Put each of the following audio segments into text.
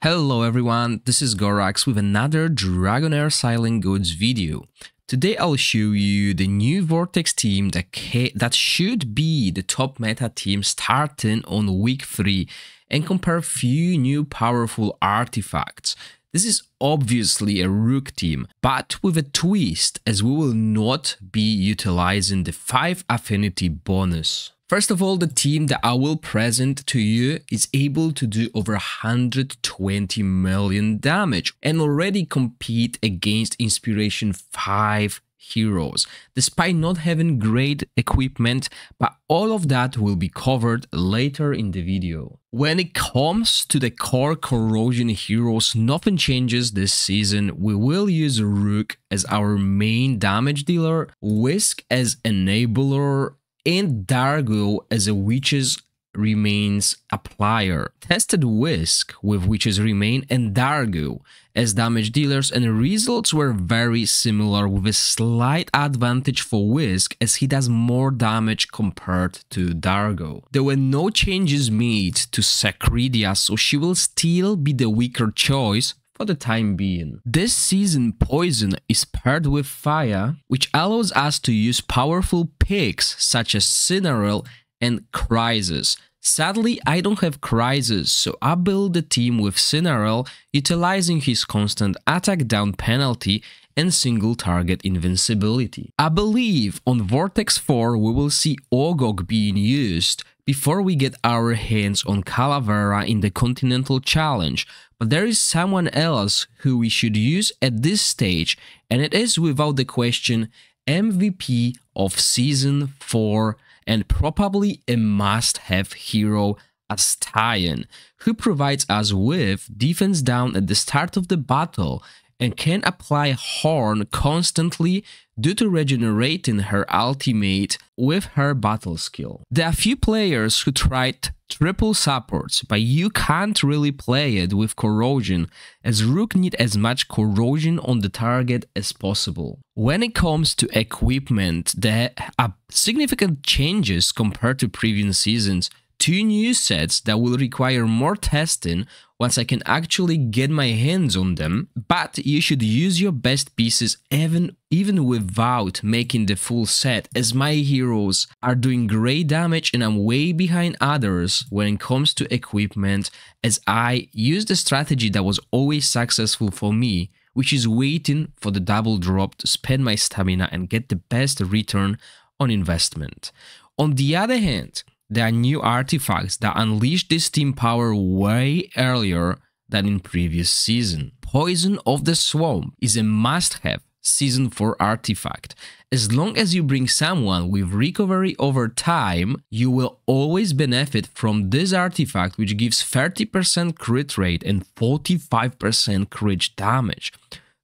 Hello everyone, this is Gorax with another DragonHeir Silent Goods video. Today I'll show you the new Vortex team that should be the top meta team starting on week 3 and compare a few new powerful artifacts. This is obviously a Rook team, but with a twist as we will not be utilizing the 5 affinity bonus. First of all, the team that I will present to you is able to do over 120 million damage and already compete against Inspiration 5 heroes, despite not having great equipment, but all of that will be covered later in the video. When it comes to the core corrosion heroes, nothing changes this season. We will use Rook as our main damage dealer, Whisk as enabler, and Dargo as a Witch's Remains applier. Tested Whisk with Witch's Remain and Dargo as damage dealers, and the results were very similar, with a slight advantage for Whisk as he does more damage compared to Dargo. There were no changes made to Sacridia, so she will still be the weaker choice for the time being. This season, Poison is paired with Fire, which allows us to use powerful picks such as Cineral and Crisis. Sadly, I don't have Crisis, so I build the team with Cineral, utilizing his constant attack down penalty and single target invincibility. I believe on Vortex 4 we will see Ogog being used before we get our hands on Calavera in the Continental Challenge, but there is someone else who we should use at this stage, and it is without the question MVP of Season 4 and probably a must-have hero, Astaion, who provides us with defense down at the start of the battle and can apply Horn constantly due to regenerating her ultimate with her battle skill. There are few players who tried triple supports, but you can't really play it with corrosion, as Rook need as much corrosion on the target as possible. When it comes to equipment, there are significant changes compared to previous seasons. 2 new sets that will require more testing once I can actually get my hands on them, but you should use your best pieces even without making the full set, as my heroes are doing great damage and I'm way behind others when it comes to equipment, as I use the strategy that was always successful for me, which is waiting for the double drop to spend my stamina and get the best return on investment. On the other hand, there are new artifacts that unleash this team power way earlier than in previous season. Poison of the Swamp is a must-have Season 4 artifact. As long as you bring someone with recovery over time, you will always benefit from this artifact, which gives 30% crit rate and 45% crit damage.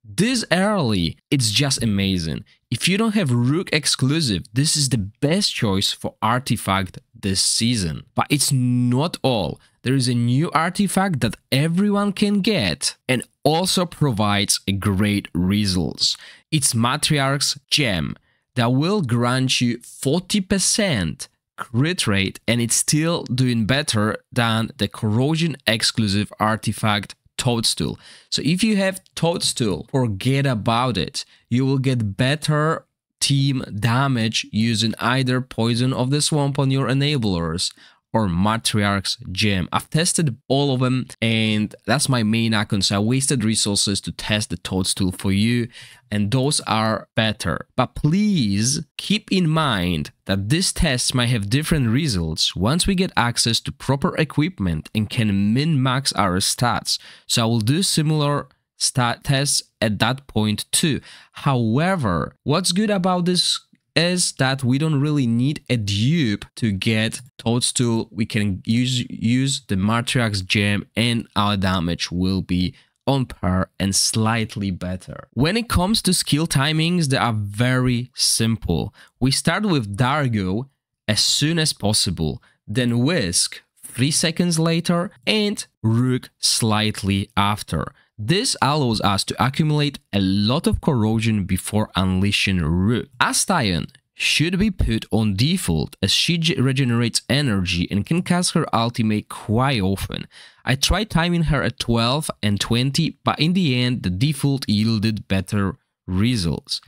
This early, it's just amazing. If you don't have Rook exclusive, this is the best choice for artifact this season. But it's not all. There is a new artifact that everyone can get and also provides a great results. It's Matriarch's Gem that will grant you 40% crit rate, and it's still doing better than the corrosion exclusive artifact Toadstool. So if you have Toadstool, forget about it. You will get better team damage using either Poison of the Swamp on your enablers or Matriarch's Gem. I've tested all of them, and that's my main account, so I wasted resources to test the Toadstool for you, and those are better. But please keep in mind that these tests might have different results once we get access to proper equipment and can min-max our stats, so I will do similar stat tests at that point too. However, what's good about this is that we don't really need a dupe to get Toadstool. We can use the Matriarch's Gem and our damage will be on par and slightly better. When it comes to skill timings, they are very simple. We start with Dargo as soon as possible, then Whisk 3 seconds later, and Rook slightly after. This allows us to accumulate a lot of corrosion before unleashing Rook. Astaion should be put on default as she regenerates energy and can cast her ultimate quite often. I tried timing her at 12 and 20, but in the end the default yielded better results.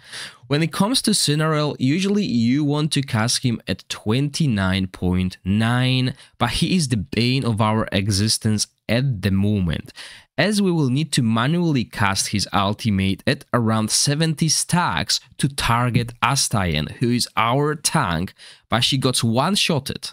When it comes to Temporal, usually you want to cast him at 29.9, but he is the bane of our existence at the moment, as we will need to manually cast his ultimate at around 70 stacks to target Astayan, who is our tank, but she got one-shotted.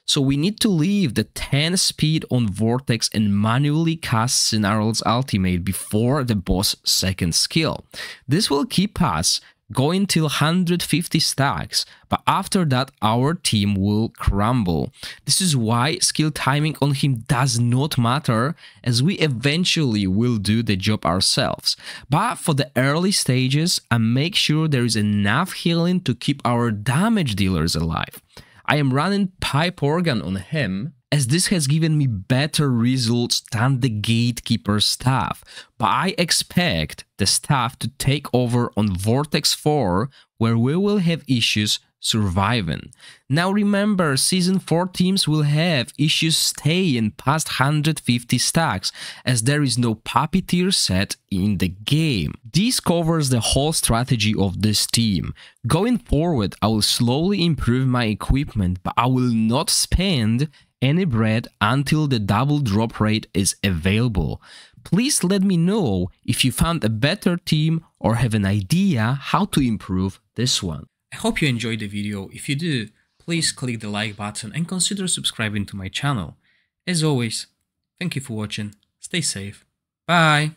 So we need to leave the 10 speed on Vortex and manually cast Temporal's ultimate before the boss' second skill. This will keep us going till 150 stacks, but after that our team will crumble. This is why skill timing on him does not matter, as we eventually will do the job ourselves. But for the early stages, I make sure there is enough healing to keep our damage dealers alive. I am running Pipe Organ on him, as this has given me better results than the Gatekeeper staff, but I expect the staff to take over on Vortex 4, where we will have issues surviving. Now remember, Season 4 teams will have issues staying past 150 stacks, as there is no Puppeteer set in the game. This covers the whole strategy of this team. Going forward, I will slowly improve my equipment, but I will not spend any bread until the double drop rate is available. Please let me know if you found a better team or have an idea how to improve this one. I hope you enjoyed the video. If you do, please click the like button and consider subscribing to my channel. As always, thank you for watching, stay safe, bye!